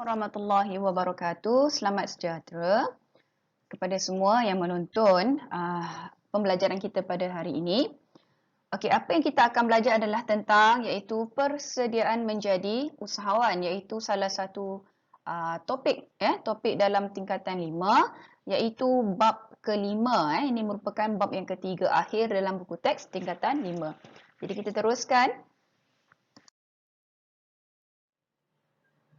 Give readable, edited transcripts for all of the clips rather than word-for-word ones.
Warahmatullahi wabarakatuh. Selamat sejahtera kepada semua yang menonton pembelajaran kita pada hari ini. Okey, apa yang kita akan belajar adalah tentang iaitu persediaan menjadi usahawan, iaitu salah satu topik dalam tingkatan 5 iaitu bab kelima. Ini merupakan bab yang ketiga akhir dalam buku teks tingkatan 5. Jadi kita teruskan.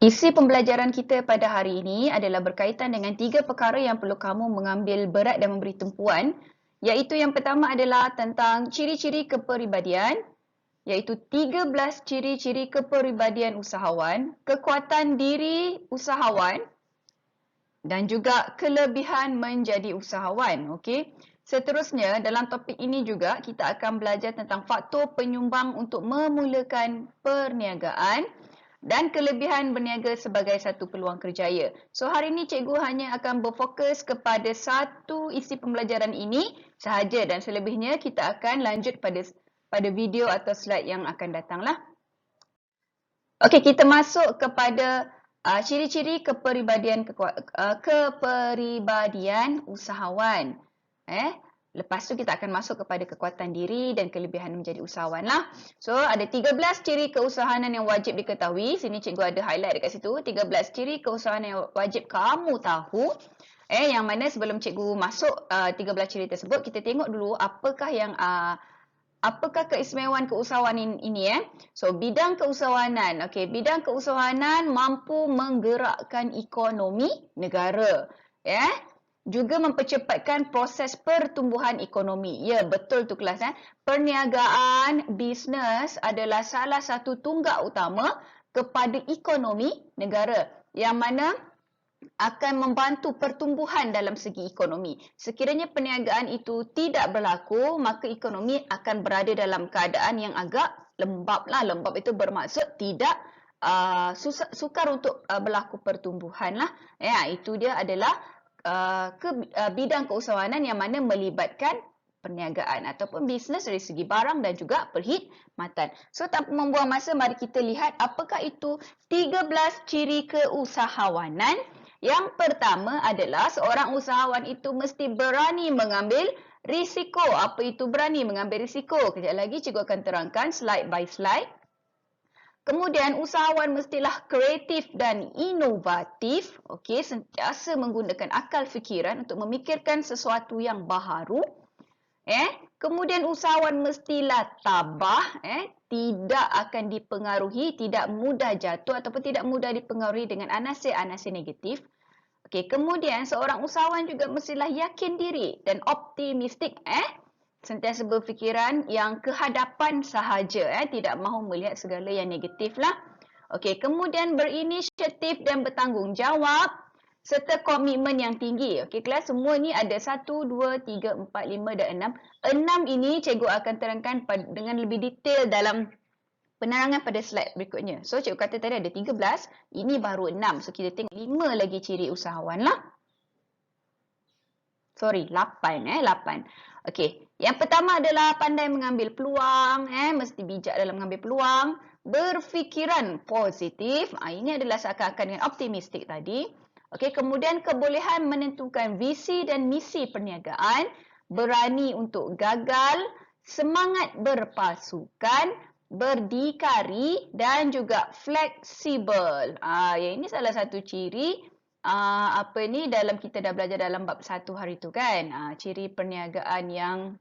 Isi pembelajaran kita pada hari ini adalah berkaitan dengan 3 perkara yang perlu kamu mengambil berat dan memberi tumpuan, iaitu yang pertama adalah tentang ciri-ciri kepribadian, iaitu 13 ciri-ciri kepribadian usahawan, kekuatan diri usahawan dan juga kelebihan menjadi usahawan. Okey. Seterusnya dalam topik ini juga kita akan belajar tentang faktor penyumbang untuk memulakan perniagaan dan kelebihan berniaga sebagai satu peluang kerjaya. So hari ini cikgu hanya akan berfokus kepada satu isi pembelajaran ini sahaja dan selebihnya kita akan lanjut pada video atau slide yang akan datanglah. Okey, kita masuk kepada ciri-ciri kepribadian usahawan. Lepas tu kita akan masuk kepada kekuatan diri dan kelebihan menjadi usahawan lah. So ada 13 ciri keusahawanan yang wajib diketahui. Sini cikgu ada highlight dekat situ. 13 ciri keusahawanan yang wajib kamu tahu. Yang mana sebelum cikgu masuk 13 ciri tersebut, kita tengok dulu apakah keistimewaan keusahawanan ini. So bidang keusahawanan. Okey, bidang keusahawanan mampu menggerakkan ekonomi negara. Juga mempercepatkan proses pertumbuhan ekonomi. Ya, betul tu kelas. Perniagaan, bisnes adalah salah satu tunggak utama kepada ekonomi negara yang mana akan membantu pertumbuhan dalam segi ekonomi. Sekiranya perniagaan itu tidak berlaku, maka ekonomi akan berada dalam keadaan yang agak lembab lah. Lembab itu bermaksud tidak sukar untuk berlaku pertumbuhan lah. Itu dia adalah bidang keusahawanan yang mana melibatkan perniagaan ataupun bisnes dari segi barang dan juga perkhidmatan. So tanpa membuang masa, mari kita lihat apakah itu 13 ciri keusahawanan. Yang pertama adalah seorang usahawan itu mesti berani mengambil risiko. Apa itu berani mengambil risiko? Kejap lagi cikgu akan terangkan slide by slide. Kemudian usahawan mestilah kreatif dan inovatif. Okey, sentiasa menggunakan akal fikiran untuk memikirkan sesuatu yang baharu. Kemudian usahawan mestilah tabah, tidak akan dipengaruhi, tidak mudah jatuh ataupun tidak mudah dipengaruhi dengan anasir-anasir negatif. Okey, kemudian seorang usahawan juga mestilah yakin diri dan optimistik, sentiasa berfikiran yang kehadapan sahaja, tidak mahu melihat segala yang negatif lah. Okey, kemudian berinisiatif dan bertanggungjawab serta komitmen yang tinggi. Okey kelas, semua ni ada 1, 2, 3, 4, 5 dan 6. 6 ini cikgu akan terangkan dengan lebih detail dalam penerangan pada slide berikutnya. So cikgu kata tadi ada 13, ini baru 6. So kita tengok 5 lagi ciri usahawan lah. Sorry, 8. 8. Okey, yang pertama adalah pandai mengambil peluang, mesti bijak dalam mengambil peluang, berfikiran positif. Ini adalah seakan-akan dengan optimistik tadi. Okey, kemudian kebolehan menentukan visi dan misi perniagaan, berani untuk gagal, semangat berpasukan, berdikari dan juga fleksibel. Yang ini salah satu ciri dalam kita dah belajar dalam bab 1 hari tu kan. Ciri perniagaan yang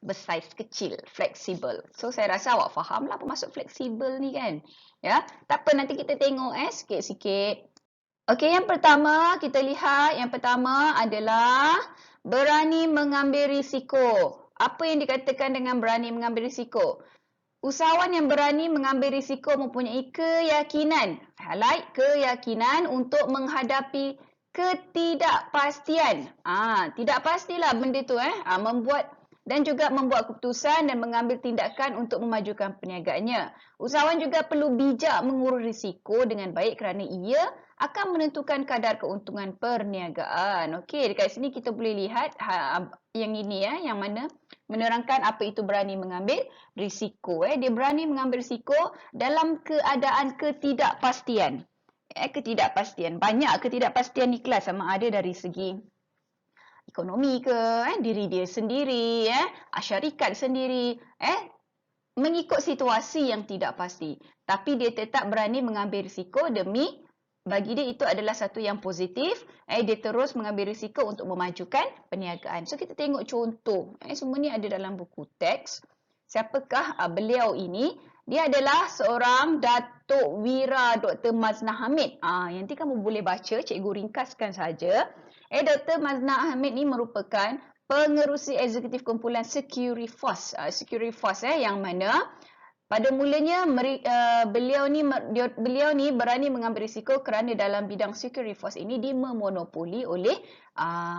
bersaiz kecil, fleksibel. So saya rasa awak faham lah apa maksud fleksibel ni kan. Ya, tak apa, nanti kita tengok sikit-sikit. Okey, yang pertama kita lihat, yang pertama adalah berani mengambil risiko. Apa yang dikatakan dengan berani mengambil risiko? Usahawan yang berani mengambil risiko mempunyai keyakinan. Highlight, keyakinan untuk menghadapi ketidakpastian. Tidak pastilah benda tu membuat dan juga membuat keputusan dan mengambil tindakan untuk memajukan perniagaannya. Usahawan juga perlu bijak mengurus risiko dengan baik kerana ia akan menentukan kadar keuntungan perniagaan. Okey, dekat sini kita boleh lihat yang ini yang mana menerangkan apa itu berani mengambil risiko. Dia berani mengambil risiko dalam keadaan ketidakpastian. Ketidakpastian. Banyak ketidakpastian di kelas, sama ada dari segi ekonomi ke, diri dia sendiri, syarikat sendiri, mengikut situasi yang tidak pasti. Tapi dia tetap berani mengambil risiko demi bagi dia itu adalah satu yang positif. Dia terus mengambil risiko untuk memajukan perniagaan. So kita tengok contoh. Semua ni ada dalam buku teks. Siapakah beliau ini? Dia adalah seorang Datuk Wira Dr. Maznah Hamid. Nanti kamu boleh baca, cikgu ringkaskan saja. Dr. Maznah Hamid ni merupakan pengerusi eksekutif kumpulan Securiforce. Securiforce yang mana pada mulanya beliau ni berani mengambil risiko kerana dalam bidang Securiforce ini dimonopoli oleh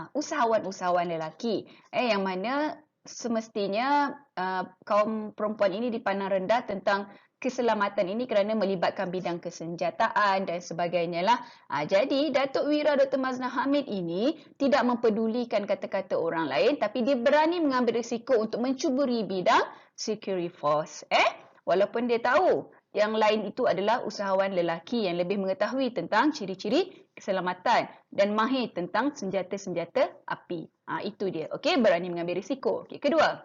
usahawan-usahawan lelaki. Yang mana semestinya kaum perempuan ini dipandang rendah tentang keselamatan ini kerana melibatkan bidang kesenjataan dan sebagainya lah. Jadi Datuk Wira Dr. Maznah Hamid ini tidak mempedulikan kata-kata orang lain, tapi dia berani mengambil risiko untuk mencuburi bidang Securiforce. Walaupun dia tahu yang lain itu adalah usahawan lelaki yang lebih mengetahui tentang ciri-ciri keselamatan dan mahir tentang senjata-senjata api. Itu dia. Okey, berani mengambil risiko. Okey, kedua,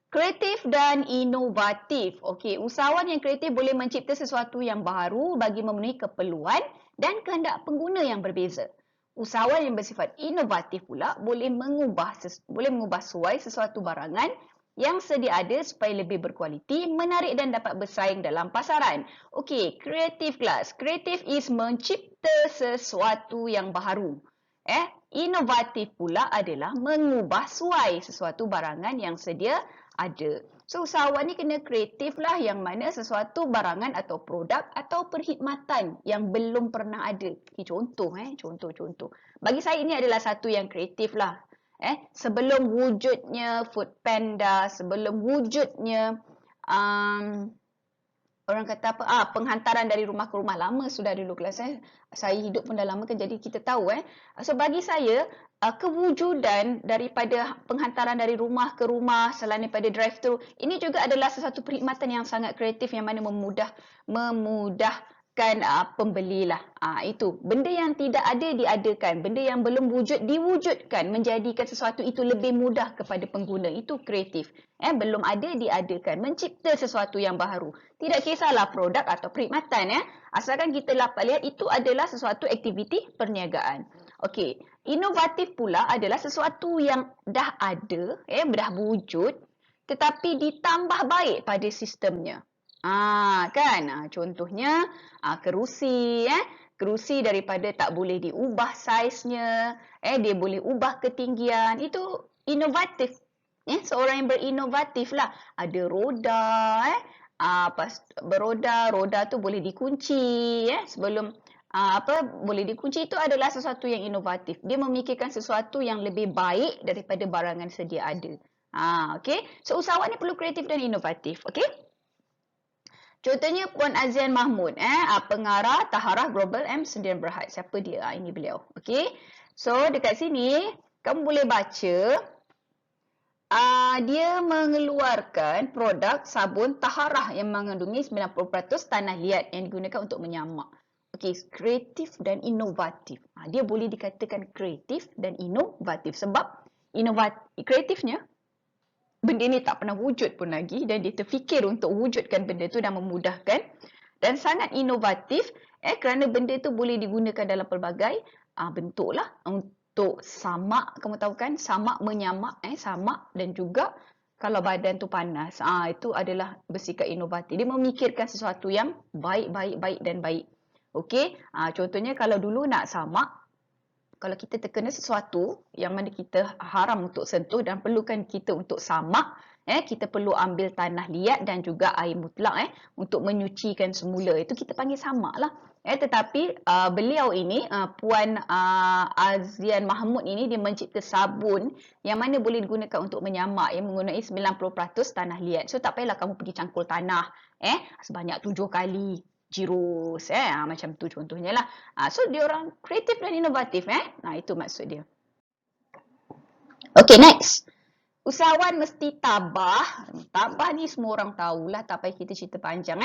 kreatif dan inovatif. Okey, usahawan yang kreatif boleh mencipta sesuatu yang baru bagi memenuhi keperluan dan kehendak pengguna yang berbeza. Usahawan yang bersifat inovatif pula boleh mengubah suai sesuatu barangan yang sedia ada supaya lebih berkualiti, menarik dan dapat bersaing dalam pasaran. Okey, creative class. Creative is mencipta sesuatu yang baru. Inovatif pula adalah mengubah suai sesuatu barangan yang sedia ada. So usahawan ni kena kreatif lah, yang mana sesuatu barangan atau produk atau perkhidmatan yang belum pernah ada. Contoh. Bagi saya ini adalah satu yang kreatif lah. Sebelum wujudnya Foodpanda, sebelum wujudnya orang kata apa? Penghantaran dari rumah ke rumah. Lama sudah dulu kelas. Saya hidup pun dah lama kan, jadi kita tahu. So bagi saya, kewujudan daripada penghantaran dari rumah ke rumah selain daripada drive-thru, ini juga adalah sesuatu perkhidmatan yang sangat kreatif yang mana memudahkan pembeli lah. Itu. Benda yang tidak ada diadakan. Benda yang belum wujud diwujudkan. Menjadikan sesuatu itu lebih mudah kepada pengguna. Itu kreatif. Belum ada diadakan. Mencipta sesuatu yang baru. Tidak kisahlah produk atau perkhidmatan. Asalkan kita dapat lihat itu adalah sesuatu aktiviti perniagaan. Okey. Inovatif pula adalah sesuatu yang dah ada, dah wujud, tetapi ditambah baik pada sistemnya. Contohnya kerusi, kerusi daripada tak boleh diubah saiznya, dia boleh ubah ketinggian. Itu inovatif. Seorang yang berinovatif lah. Ada roda, roda tu boleh dikunci, sebelum boleh dikunci. Itu adalah sesuatu yang inovatif. Dia memikirkan sesuatu yang lebih baik daripada barangan sedia ada. Okay. So usahawan ni perlu kreatif dan inovatif. Okay. Contohnya Puan Azian Mahmud, pengarah Taharah Global M. Sdn Bhd. Siapa dia? Ini beliau. Okey. So dekat sini kamu boleh baca dia mengeluarkan produk sabun Taharah yang mengandungi 90% tanah liat yang digunakan untuk menyamak. Okey, kreatif dan inovatif. Dia boleh dikatakan kreatif dan inovatif sebab kreatifnya benda ni tak pernah wujud pun lagi dan dia terfikir untuk wujudkan benda tu dan memudahkan, dan sangat inovatif kerana benda tu boleh digunakan dalam pelbagai bentuk lah. Untuk samak, kamu tahu kan, samak menyamak, samak, dan juga kalau badan tu panas, itu adalah bersikap inovatif. Dia memikirkan sesuatu yang baik dan baik. Okey, contohnya kalau dulu nak samak, kalau kita terkena sesuatu yang mana kita haram untuk sentuh dan perlukan kita untuk samak, kita perlu ambil tanah liat dan juga air mutlak untuk menyucikan semula. Itu kita panggil samak lah. Tetapi beliau ini, Puan Azian Mahmud ini, dia mencipta sabun yang mana boleh digunakan untuk menyamak yang menggunakan 90% tanah liat. So tak payahlah kamu pergi cangkul tanah sebanyak 7 kali. Jirus, macam tu contohnya lah. So dia orang kreatif dan inovatif, itu maksud dia. Okay, next. Usahawan mesti tabah. Tabah ni semua orang tahulah, tak payah kita cerita panjang.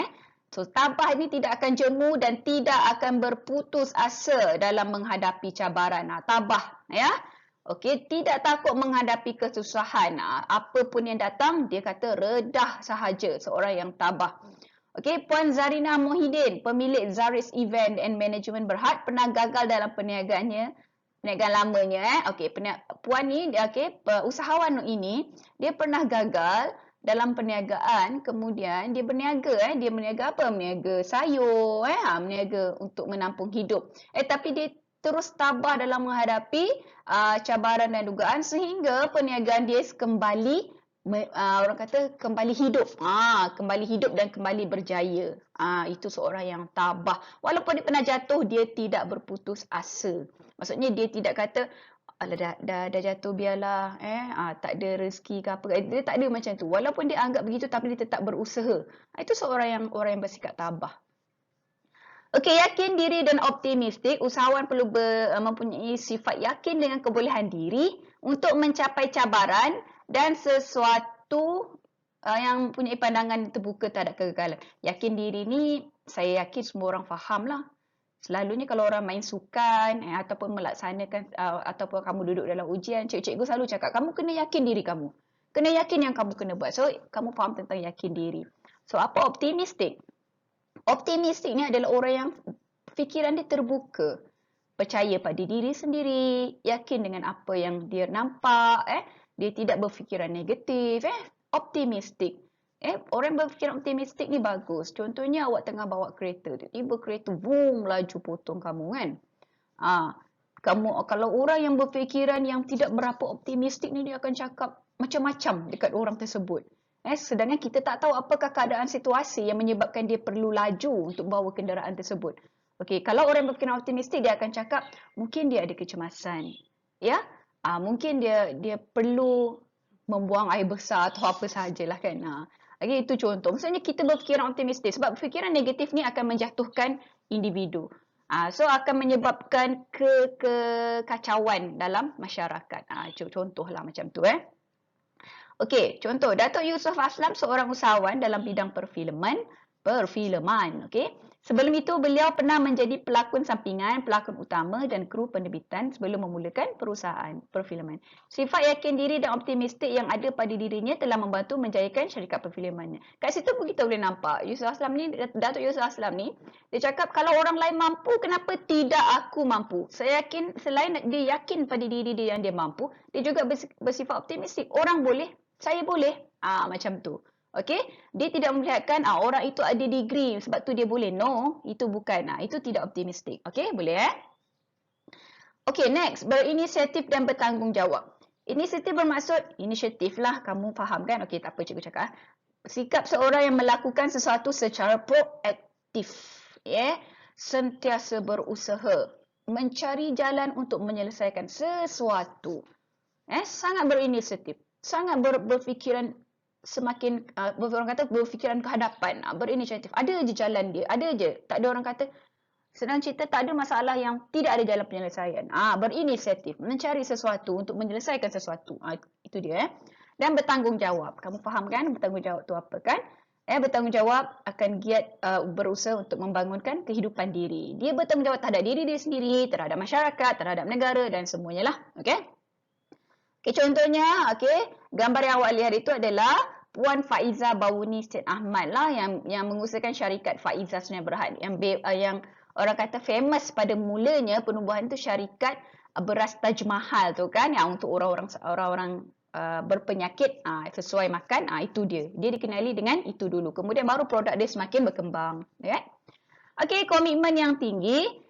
So tabah ini tidak akan jemu dan tidak akan berputus asa dalam menghadapi cabaran. Tabah ya. Okey, tidak takut menghadapi kesusahan. Apapun yang datang, dia kata redah sahaja, seorang yang tabah. Okey, Puan Zarina Mohidin, pemilik Zaris Event and Management Berhad, pernah gagal dalam perniagaannya, perniagaan lamanya. Okey, puan ni, usahawan ini, dia pernah gagal dalam perniagaan, kemudian dia berniaga. Dia berniaga apa? Berniaga sayur, berniaga untuk menampung hidup. Tapi dia terus tabah dalam menghadapi cabaran dan dugaan sehingga perniagaan dia kembali orang kata kembali hidup. Kembali hidup dan kembali berjaya. Itu seorang yang tabah. Walaupun dia pernah jatuh, dia tidak berputus asa. Maksudnya dia tidak kata alah dah jatuh biarlah tak ada rezeki ke apa. Dia tak ada macam tu. Walaupun dia anggap begitu tapi dia tetap berusaha. Itu seorang yang bersikap tabah. Okey, yakin diri dan optimistik. Usahawan perlu mempunyai sifat yakin dengan kebolehan diri untuk mencapai cabaran dan sesuatu yang mempunyai pandangan terbuka terhadap kegagalan. Yakin diri ni saya yakin semua orang faham lah. Selalunya kalau orang main sukan ataupun melaksanakan ataupun kamu duduk dalam ujian, cikgu selalu cakap kamu kena yakin diri kamu. Kena yakin yang kamu kena buat. So kamu faham tentang yakin diri. So apa optimistik? Optimistik ni adalah orang yang fikiran dia terbuka. Percaya pada diri sendiri, yakin dengan apa yang dia nampak, dia tidak berfikiran negatif, optimistik. Orang yang berfikiran optimistik ni bagus. Contohnya awak tengah bawa kereta, tiba-tiba kereta boom laju potong kamu kan. Kalau orang yang berfikiran yang tidak berapa optimistik ni, dia akan cakap macam-macam dekat orang tersebut. Sedangkan kita tak tahu apakah keadaan situasi yang menyebabkan dia perlu laju untuk bawa kenderaan tersebut. Okey, kalau orang berfikiran optimistik, dia akan cakap mungkin dia ada kecemasan. Ya? Mungkin dia perlu membuang air besar atau apa sahajalah kan. Okey, itu contoh. Maksudnya kita berfikiran optimistik sebab fikiran negatif ni akan menjatuhkan individu. So akan menyebabkan kekacauan dalam masyarakat. Contohlah macam tu Okey, contoh Datuk Yusof Aslam seorang usahawan dalam bidang perfilman, okey. Sebelum itu beliau pernah menjadi pelakon sampingan, pelakon utama dan kru penerbitan sebelum memulakan perusahaan perfilman. Sifat yakin diri dan optimistik yang ada pada dirinya telah membantu menjayakan syarikat perfilmannya. Kat situ pun kita boleh nampak Datuk Yusof Aslam ni, dia cakap kalau orang lain mampu, kenapa tidak aku mampu? Saya yakin selain dia yakin pada diri dia yang dia mampu, dia juga bersifat optimistik. Orang boleh, saya boleh. Macam tu. Okey? Dia tidak melihatkan orang itu ada degree sebab tu dia boleh. No, itu bukan. Itu tidak optimistik. Okey, boleh Okey, next. Berinisiatif dan bertanggungjawab. Inisiatif bermaksud, inisiatif lah. Kamu faham kan? Okey, tak apa cikgu cakap. Sikap seorang yang melakukan sesuatu secara proaktif. Sentiasa berusaha. Mencari jalan untuk menyelesaikan sesuatu. Sangat berinisiatif. Sangat berfikiran semakin, orang kata berfikiran ke hadapan, berinisiatif. Ada je jalan dia, ada je. Tak ada orang kata, senang cerita tak ada masalah yang tidak ada jalan penyelesaian. Berinisiatif, mencari sesuatu untuk menyelesaikan sesuatu. Itu dia Dan bertanggungjawab. Kamu faham kan bertanggungjawab tu apa kan? Bertanggungjawab akan giat berusaha untuk membangunkan kehidupan diri. Dia bertanggungjawab terhadap diri dia sendiri, terhadap masyarakat, terhadap negara dan semuanya lah. Okey? Contohnya, gambar yang awak lihat itu adalah Puan Faiza Bauni Syed Ahmad lah yang mengusahakan syarikat Faiza Sungai Berhad yang orang kata famous pada mulanya penubuhan tu syarikat beras Taj Mahal tu kan, yang untuk orang-orang berpenyakit sesuai makan, itu dia dikenali dengan itu dulu, kemudian baru produk dia semakin berkembang. Komitmen yang tinggi.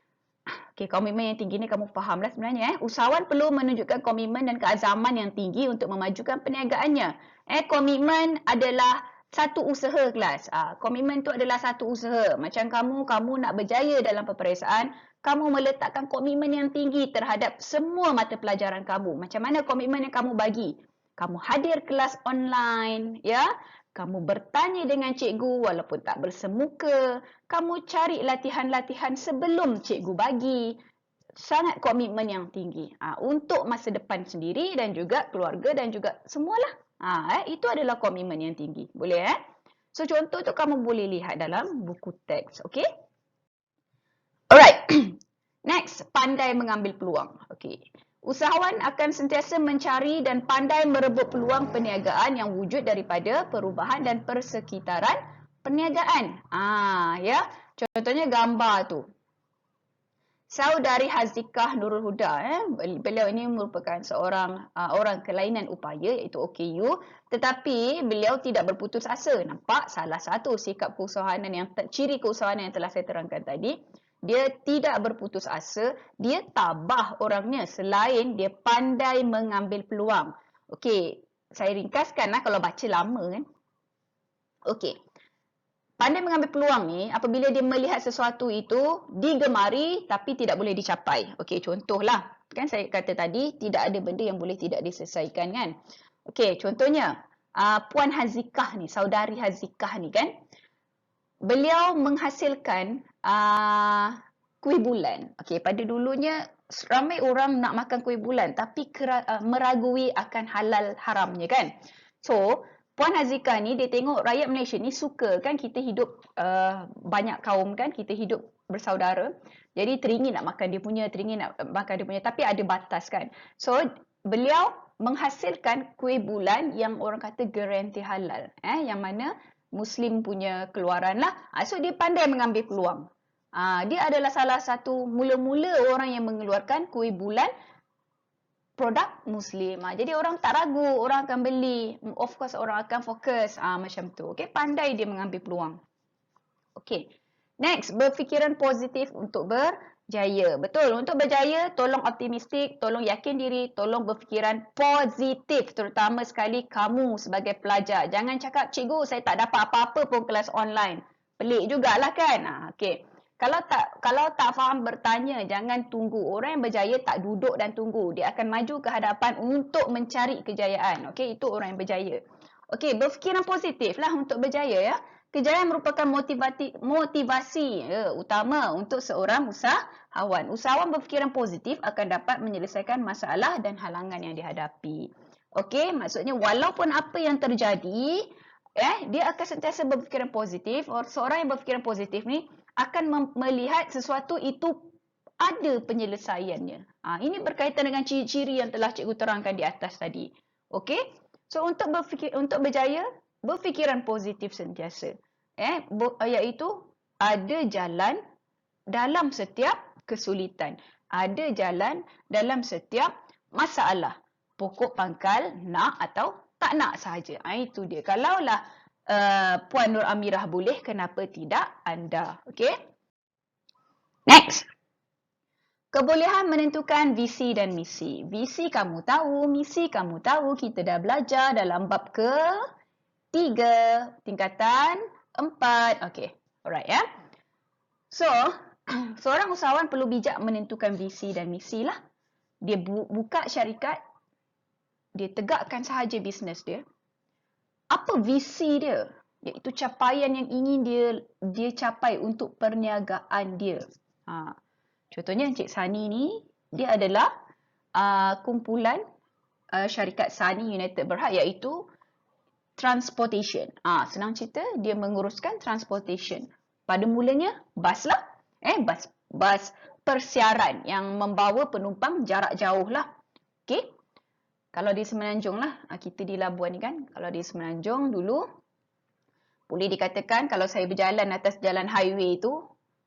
Komitmen yang tinggi ni kamu fahamlah sebenarnya. Usahawan perlu menunjukkan komitmen dan keazaman yang tinggi untuk memajukan perniagaannya. Komitmen adalah satu usaha kelas. Komitmen tu adalah satu usaha. Macam kamu nak berjaya dalam peperiksaan, kamu meletakkan komitmen yang tinggi terhadap semua mata pelajaran kamu. Macam mana komitmen yang kamu bagi? Kamu hadir kelas online, Kamu bertanya dengan cikgu walaupun tak bersemuka. Kamu cari latihan-latihan sebelum cikgu bagi. Sangat komitmen yang tinggi. Untuk masa depan sendiri dan juga keluarga dan juga semualah. Itu adalah komitmen yang tinggi. Boleh So contoh tu kamu boleh lihat dalam buku teks. Okay. Alright. Next, pandai mengambil peluang. Okay. Usahawan akan sentiasa mencari dan pandai merebut peluang perniagaan yang wujud daripada perubahan dan persekitaran perniagaan. Ya. Contohnya gambar tu. Saudari Hazikah Nurul Huda, beliau ini merupakan seorang orang kelainan upaya iaitu OKU, tetapi beliau tidak berputus asa. Nampak salah satu sikap keusahawanan ciri keusahawanan yang telah saya terangkan tadi, dia tidak berputus asa, dia tabah orangnya selain dia pandai mengambil peluang. Okey, saya ringkaskanlah kalau baca lama kan. Okey. Pandai mengambil peluang ni apabila dia melihat sesuatu itu digemari tapi tidak boleh dicapai. Okey, contohlah. Kan saya kata tadi tidak ada benda yang boleh tidak diselesaikan kan. Okey, contohnya Puan Hazikah ni, saudari Hazikah ni kan. Beliau menghasilkan kuih bulan. Okey, pada dulunya ramai orang nak makan kuih bulan tapi meragui akan halal haramnya kan. So, Puan Hazikah ni dia tengok rakyat Malaysia ni suka kan kita hidup banyak kaum kan, kita hidup bersaudara. Jadi teringin nak makan dia punya, teringin nak makan dia punya tapi ada batas kan. So beliau menghasilkan kuih bulan yang orang kata garanti halal, yang mana Muslim punya keluaran lah. So dia pandai mengambil peluang. Dia adalah salah satu mula-mula orang yang mengeluarkan kuih bulan produk Muslim. Jadi orang tak ragu, orang akan beli. Of course orang akan fokus macam tu. Okay, pandai dia mengambil peluang. Okay. Next, berfikiran positif untuk berjaya. Betul, untuk berjaya tolong optimistik, tolong yakin diri, tolong berfikiran positif. Terutama sekali kamu sebagai pelajar. Jangan cakap, cikgu saya tak dapat apa-apa pun kelas online. Pelik jugalah kan. Okay. Kalau tak faham bertanya, jangan tunggu. Orang yang berjaya tak duduk dan tunggu. Dia akan maju ke hadapan untuk mencari kejayaan. Okey, itu orang yang berjaya. Okey, berfikiran positif lah untuk berjaya ya. Kejayaan merupakan motivasi utama untuk seorang usahawan. Usahawan berfikiran positif akan dapat menyelesaikan masalah dan halangan yang dihadapi. Okey, maksudnya walaupun apa yang terjadi, dia akan sentiasa berfikiran positif. Seorang yang berfikiran positif ni akan melihat sesuatu itu ada penyelesaiannya. Ini berkaitan dengan ciri-ciri yang telah cikgu terangkan di atas tadi. Okey? So untuk berjaya, berfikiran positif sentiasa. Iaitu ada jalan dalam setiap kesulitan. Ada jalan dalam setiap masalah. Pokok pangkal nak atau tak nak sahaja. Itu dia. Kalaulah Puan Nur Amirah boleh, kenapa tidak anda? Okey. Next. Kebolehan menentukan visi dan misi. Visi kamu tahu, misi kamu tahu. Kita dah belajar dalam bab ke-3, tingkatan 4. Okey. Alright ya. So, seorang usahawan perlu bijak menentukan visi dan misi lah. Dia buka syarikat, dia tegakkan sahaja bisnes dia. Apa visi dia? Iaitu capaian yang ingin dia capai untuk perniagaan dia. Contohnya Encik Sani ni, dia adalah kumpulan syarikat Sani United Berhad iaitu transportation. Senang cerita, dia menguruskan transportation. Pada mulanya, bas lah. Bas persiaran yang membawa penumpang jarak jauh lah. Okey. Kalau di Semenanjung lah, kita di Labuan ni kan. Kalau di Semenanjung dulu, boleh dikatakan kalau saya berjalan atas jalan highway tu,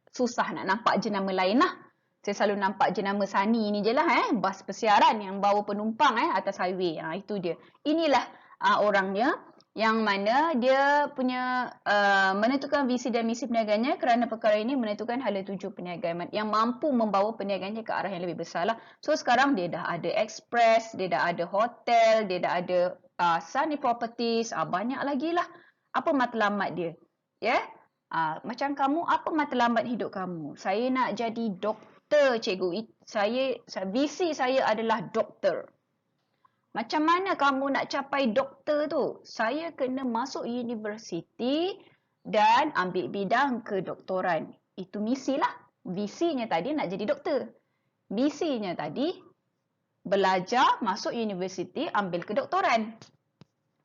susah nak nampak jenama lain lah. Saya selalu nampak jenama Sani ni je lah. Bas persiaran yang bawa penumpang atas highway. Itu dia. Inilah orangnya yang mana dia punya menentukan visi dan misi perniagaannya kerana perkara ini menentukan hala tuju perniagaan yang mampu membawa perniagaannya ke arah yang lebih besar lah. So sekarang dia dah ada express, dia dah ada hotel, dia dah ada Sunny Properties, banyak lagi lah. Apa matlamat dia? Macam kamu, apa matlamat hidup kamu? Saya nak jadi doktor, cikgu. Visi saya adalah doktor. Macam mana kamu nak capai doktor tu? Saya kena masuk universiti dan ambil bidang kedoktoran. Itu misi lah. Visinya tadi nak jadi doktor. Misinya tadi belajar, masuk universiti, ambil kedoktoran.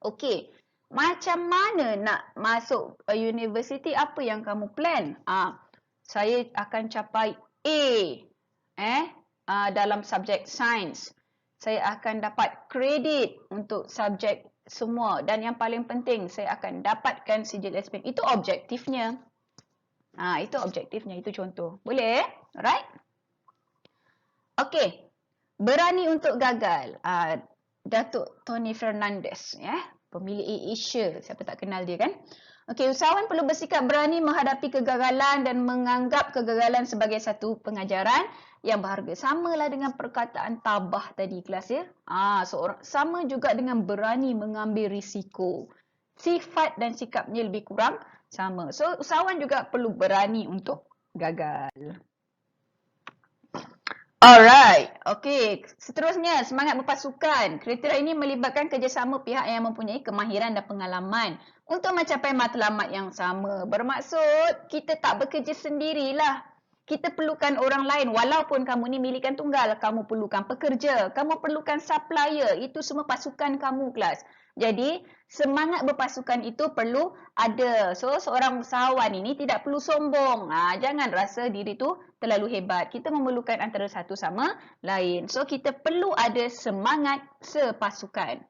Okey. Macam mana nak masuk universiti, apa yang kamu plan? Saya akan capai A dalam subjek sains. Saya akan dapat kredit untuk subjek semua. Dan yang paling penting, saya akan dapatkan sijil SPM. Itu objektifnya. Itu objektifnya. Itu contoh. Boleh? Alright? Okey. Berani untuk gagal. Datuk Tony Fernandez. Pemilik Asia. Siapa tak kenal dia kan? Okey, usahawan perlu bersikap berani menghadapi kegagalan dan menganggap kegagalan sebagai satu pengajaran yang berharga. Samalah dengan perkataan tabah tadi kelas ya. Seorang sama juga dengan berani mengambil risiko. Sifat dan sikapnya lebih kurang sama. So, usahawan juga perlu berani untuk gagal. Alright, okey. Seterusnya, semangat berpasukan. Kriteria ini melibatkan kerjasama pihak yang mempunyai kemahiran dan pengalaman untuk mencapai matlamat yang sama. Bermaksud, kita tak bekerja sendirilah. Kita perlukan orang lain. Walaupun kamu ni milikan tunggal, kamu perlukan pekerja, kamu perlukan supplier. Itu semua pasukan kamu, kelas. Jadi, semangat berpasukan itu perlu ada. So, seorang usahawan ini tidak perlu sombong. Jangan rasa diri tu terlalu hebat. Kita memerlukan antara satu sama lain. So, kita perlu ada semangat sepasukan.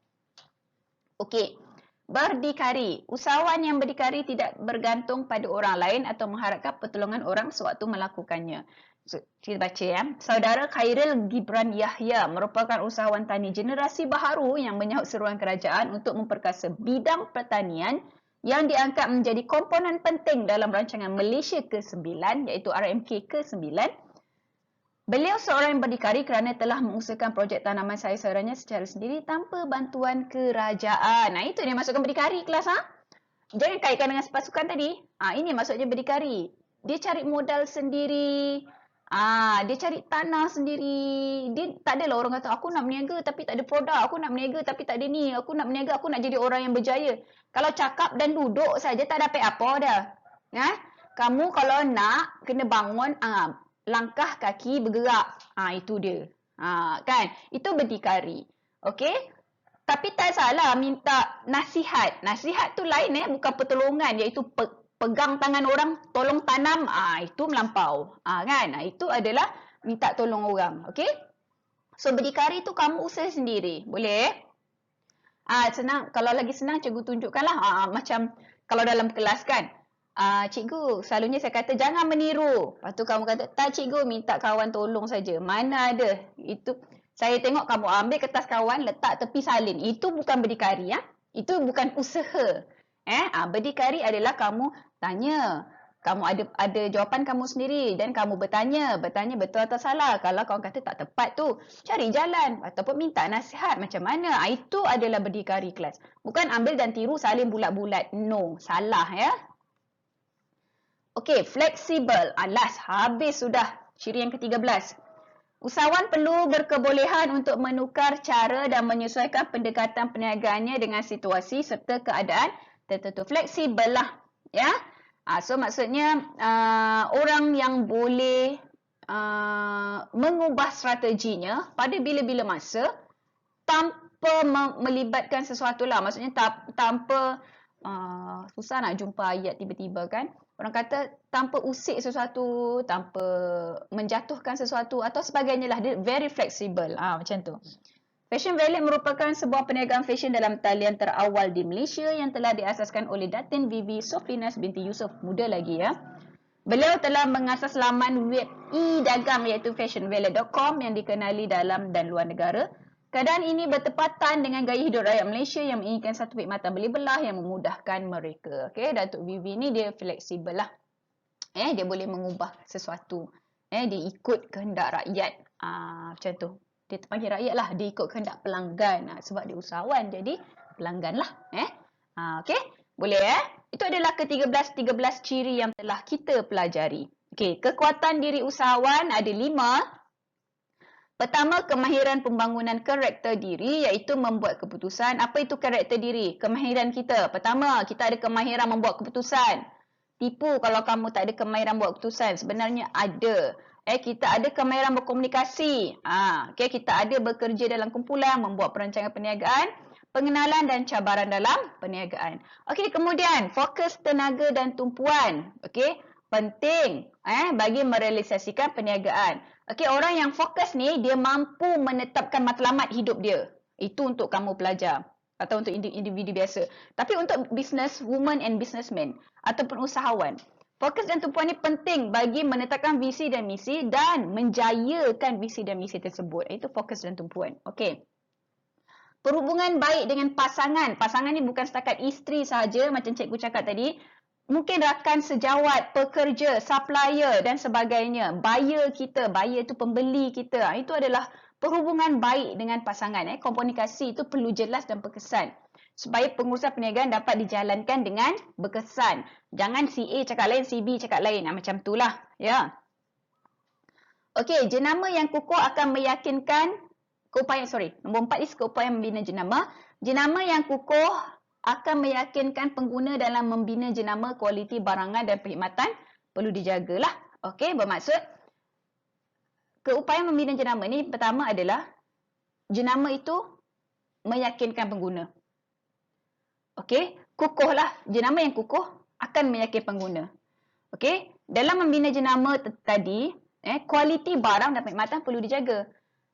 Okey. Berdikari. Usahawan yang berdikari tidak bergantung pada orang lain atau mengharapkan pertolongan orang sewaktu melakukannya. So, kita baca ya. Saudara Khairil Gibran Yahya merupakan usahawan tani generasi baharu yang menyahut seruan kerajaan untuk memperkasa bidang pertanian yang diangkat menjadi komponen penting dalam rancangan Malaysia ke-9 iaitu RMK ke-9. Beliau seorang yang berdikari kerana telah mengusahakan projek tanaman sayur-sayurannya secara sendiri tanpa bantuan kerajaan. Itu dia maksudkan berdikari kelas. Jangan kaitkan dengan pasukan tadi. Ini maksudnya berdikari. Dia cari modal sendiri. Dia cari tanah sendiri. Dia tak adalah orang kata, aku nak berniaga tapi tak ada produk. Aku nak berniaga tapi tak ada ni. Aku nak berniaga, aku nak jadi orang yang berjaya. Kalau cakap dan duduk saja tak dapat apa dah. Kamu kalau nak, kena bangun, langkah kaki bergerak. Itu dia. Kan? Itu berdikari. Okey? Tapi tak salah minta nasihat. Nasihat tu lain bukan pertolongan, iaitu pegang tangan orang, tolong tanam, itu melampau. Kan? Itu adalah minta tolong orang. Okey? So, berdikari tu kamu usaha sendiri. Boleh? Senang. Kalau lagi senang, cikgu tunjukkanlah. Macam kalau dalam kelas kan. Cikgu, selalunya saya kata jangan meniru. Lepas tu kamu kata, tak cikgu, minta kawan tolong saja. Mana ada? Itu saya tengok kamu ambil kertas kawan, letak tepi salin. Itu bukan berdikari. Itu bukan usaha. Berdikari adalah kamu tanya. Kamu ada jawapan kamu sendiri dan kamu bertanya betul atau salah. Kalau kawan kata tak tepat tu, cari jalan ataupun minta nasihat macam mana. Itu adalah berdikari kelas. Bukan ambil dan tiru salin bulat-bulat. No, salah ya. Okey, fleksibel. Last, habis sudah ciri yang ke-13. Usahawan perlu berkebolehan untuk menukar cara dan menyesuaikan pendekatan perniagaannya dengan situasi serta keadaan tertentu. Fleksibel lah. Ya. So maksudnya orang yang boleh mengubah strateginya pada bila-bila masa tanpa melibatkan sesuatu lah. Maksudnya tanpa susah nak jumpa ayat tiba-tiba kan. Orang kata tanpa usik sesuatu, tanpa menjatuhkan sesuatu atau sebagainya lah. Dia very flexible. Macam tu. Fashion Valley merupakan sebuah perniagaan fashion dalam talian terawal di Malaysia yang telah diasaskan oleh Datin Vivi Sofinas binti Yusof. Muda lagi ya. Beliau telah mengasas laman web e-dagang iaitu fashionvalley.com yang dikenali dalam dan luar negara. Keadaan ini bertepatan dengan gaya hidup rakyat Malaysia yang menginginkan satu perkhidmatan beli belah yang memudahkan mereka. Okey, Datuk Vivi ni dia fleksibel lah. Dia boleh mengubah sesuatu. Dia ikut kehendak rakyat. Macam tu. Dia terpanggil rakyat lah. Dia ikut kehendak pelanggan. Sebab dia usahawan. Jadi pelanggan lah. Okey, boleh Itu adalah ke-13 ciri yang telah kita pelajari. Okey, kekuatan diri usahawan ada 5. Pertama, kemahiran pembangunan karakter diri iaitu membuat keputusan. Apa itu karakter diri? Kemahiran kita. Pertama, kita ada kemahiran membuat keputusan. Tipu kalau kamu tak ada kemahiran buat keputusan. Sebenarnya ada. Kita ada kemahiran berkomunikasi. Kita ada bekerja dalam kumpulan, membuat perancangan perniagaan. pengenalan dan cabaran dalam perniagaan. Okey, kemudian fokus tenaga dan tumpuan. Okey, penting bagi merealisasikan perniagaan. Okey, orang yang fokus ni dia mampu menetapkan matlamat hidup dia. Itu untuk kamu pelajar atau untuk individu biasa. Tapi untuk business woman and businessman ataupun usahawan, fokus dan tumpuan ni penting bagi menetapkan visi dan misi dan menjayakan visi dan misi tersebut. Itu fokus dan tumpuan. Okey. Perhubungan baik dengan pasangan. Pasangan ni bukan setakat isteri sahaja macam cikgu cakap tadi. Mungkin rakan sejawat, pekerja, supplier dan sebagainya. Buyer kita, buyer tu pembeli kita. Itu adalah perhubungan baik dengan pasangan. Komunikasi itu perlu jelas dan berkesan. Supaya pengurusan perniagaan dapat dijalankan dengan berkesan. Jangan si A cakap lain, si B cakap lain. Macam itulah. Ya. Okey, jenama yang kukuh akan meyakinkan nombor 4 is keupayaan membina jenama. Jenama yang kukuh akan meyakinkan pengguna dalam membina jenama, kualiti barangan dan perkhidmatan perlu dijagalah. Okey, bermaksud keupayaan membina jenama ni pertama adalah jenama itu meyakinkan pengguna. Okey, kukuhlah. Jenama yang kukuh akan meyakinkan pengguna. Okey, dalam membina jenama tadi, kualiti barang dan perkhidmatan perlu dijaga.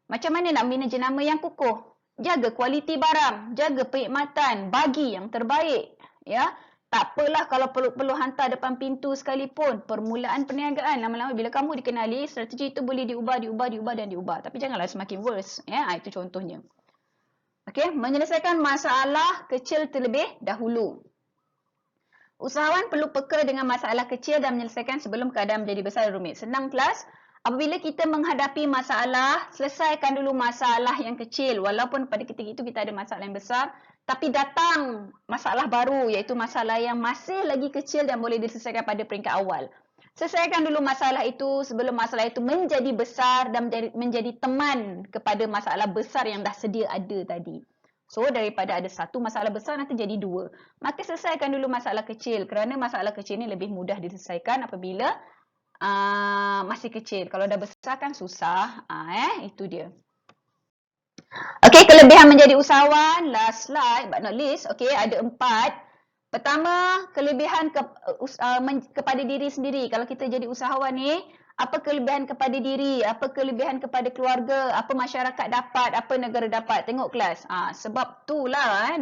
Macam mana nak membina jenama yang kukuh? Jaga kualiti barang, jaga perkhidmatan, bagi yang terbaik. Ya, tak apalah kalau perlu hantar depan pintu sekalipun. Permulaan perniagaan, lama-lama bila kamu dikenali, strategi itu boleh diubah. Tapi janganlah semakin worse. Ya, itu contohnya. Okey, menyelesaikan masalah kecil terlebih dahulu. Usahawan perlu peka dengan masalah kecil dan menyelesaikan sebelum keadaan menjadi besar dan rumit. Senang kelas. Apabila kita menghadapi masalah, selesaikan dulu masalah yang kecil. Walaupun pada ketika itu kita ada masalah yang besar. Tapi datang masalah baru, iaitu masalah yang masih lagi kecil dan boleh diselesaikan pada peringkat awal. Selesaikan dulu masalah itu sebelum masalah itu menjadi besar dan menjadi teman kepada masalah besar yang dah sedia ada tadi. So, daripada ada satu masalah besar nanti jadi dua. Maka selesaikan dulu masalah kecil kerana masalah kecil ni lebih mudah diselesaikan apabila masih kecil. Kalau dah besar kan susah. Itu dia. Okey, kelebihan menjadi usahawan. Last slide but not least. Okey, ada 4. Pertama, kelebihan kepada diri sendiri. Kalau kita jadi usahawan ni, apa kelebihan kepada diri, apa kelebihan kepada keluarga, apa masyarakat dapat, apa negara dapat. Tengok kelas. Sebab itulah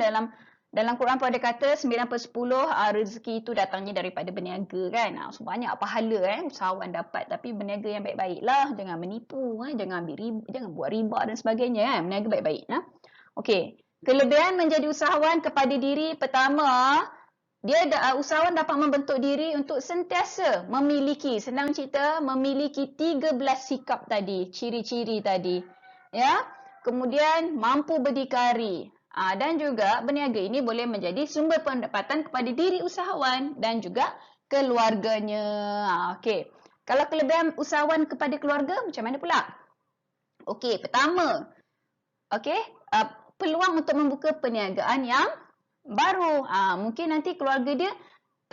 dalam Quran pun ada kata 9/10 rezeki itu datangnya daripada berniaga kan. So banyak pahala usahawan dapat, tapi berniaga yang baik-baiklah, jangan menipu, jangan ambil riba, jangan buat riba dan sebagainya berniaga baik-baik. Okey, kelebihan menjadi usahawan kepada diri pertama, usahawan dapat membentuk diri untuk sentiasa memiliki, senang cerita, memiliki 13 sikap tadi, ciri-ciri tadi. Ya. Kemudian mampu berdikari. Dan juga berniaga ini boleh menjadi sumber pendapatan kepada diri usahawan dan juga keluarganya. Okey. Kalau kelebihan usahawan kepada keluarga macam mana pula? Okey, pertama. Okey, peluang untuk membuka perniagaan yang baru. Mungkin nanti keluarga dia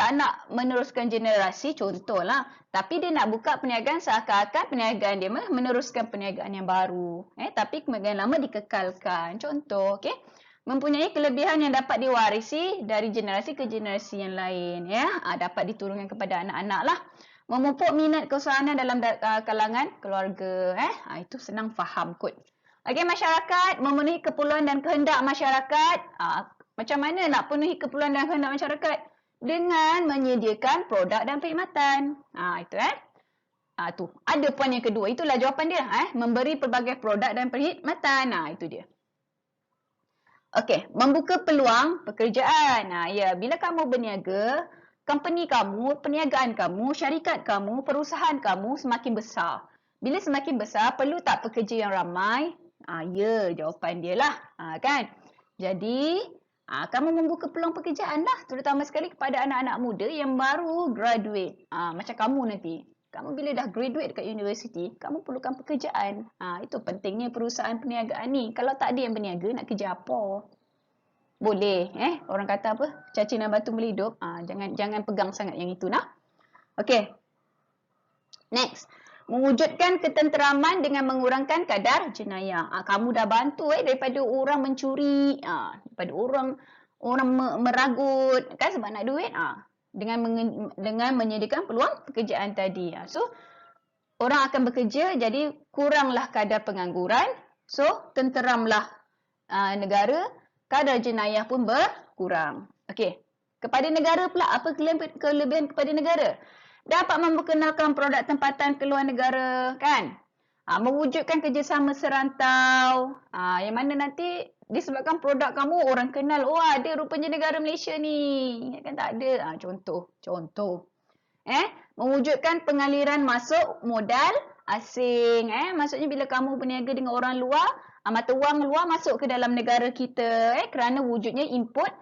tak nak meneruskan generasi, contohlah. Tapi dia nak buka perniagaan seakan-akan perniagaan dia meneruskan perniagaan yang baru. Tapi perniagaan lama dikekalkan. Contoh, okey. Mempunyai kelebihan yang dapat diwarisi dari generasi ke generasi yang lain. Dapat diturunkan kepada anak-anak lah. Memupuk minat keusahawanan dalam kalangan keluarga. Itu senang faham kot. Okey, masyarakat memenuhi keperluan dan kehendak masyarakat. Macam mana nak penuhi keperluan dan kehendak masyarakat? Dengan menyediakan produk dan perkhidmatan. Itu tu. Ada poin yang kedua. Itulah jawapan dia. Memberi pelbagai produk dan perkhidmatan. Itu dia. Okey, membuka peluang pekerjaan. Bila kamu berniaga, company kamu, perniagaan kamu, syarikat kamu, perusahaan kamu semakin besar. Bila semakin besar, perlu tak pekerja yang ramai? Jawapan dia lah. Kan? Jadi, kamu membuka peluang pekerjaan lah. Terutama sekali kepada anak-anak muda yang baru graduate. Macam kamu nanti. Kamu bila dah graduate dekat universiti, kamu perlukan pekerjaan. Itu pentingnya perusahaan perniagaan ni. Kalau tak ada yang berniaga, nak kerja apa? Boleh. Orang kata apa? Cacinan batu boleh hidup. Jangan pegang sangat yang itu nah. Okey. Next. Mewujudkan ketenteraman dengan mengurangkan kadar jenayah. Kamu dah bantu daripada orang mencuri, daripada orang meragut kan sebab nak duit. Dengan menyediakan peluang pekerjaan tadi. So orang akan bekerja, jadi kuranglah kadar pengangguran. So tenteramlah negara, kadar jenayah pun berkurang. Okey. Kepada negara pula, apa kelebihan kepada negara? Dapat memperkenalkan produk tempatan ke luar negara, kan? Mewujudkan kerjasama serantau. Yang mana nanti disebabkan produk kamu orang kenal, wah dia rupanya negara Malaysia ni. Kan tak ada. Contoh. Mewujudkan pengaliran masuk modal asing. Maksudnya bila kamu berniaga dengan orang luar, mata wang luar masuk ke dalam negara kita. Kerana wujudnya import,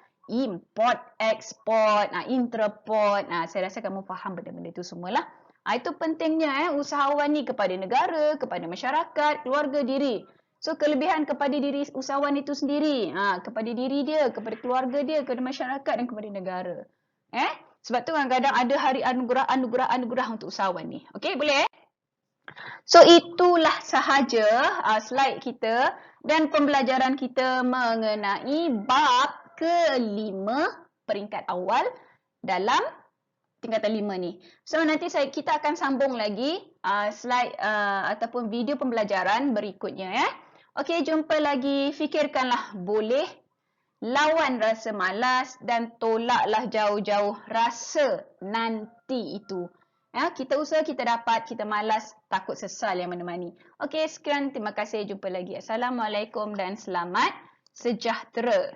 export, intraport. Saya rasa kamu faham benda-benda itu semualah. Itu pentingnya usahawan ni kepada negara, kepada masyarakat, keluarga diri. So kelebihan kepada diri usahawan itu sendiri, kepada diri dia, kepada keluarga dia, kepada masyarakat dan kepada negara. Sebab tu kadang-kadang ada hari anugerah untuk usahawan ni. Okey, boleh? So itulah sahaja slide kita dan pembelajaran kita mengenai bab kelima peringkat awal dalam tingkatan 5 ni. So nanti kita akan sambung lagi slide ataupun video pembelajaran berikutnya. Okey, jumpa lagi. Fikirkanlah boleh, lawan rasa malas dan tolaklah jauh-jauh rasa nanti itu. Kita usaha, kita dapat, kita malas, takut sesal yang menemani. Okey, sekian. Terima kasih. Jumpa lagi. Assalamualaikum dan selamat sejahtera.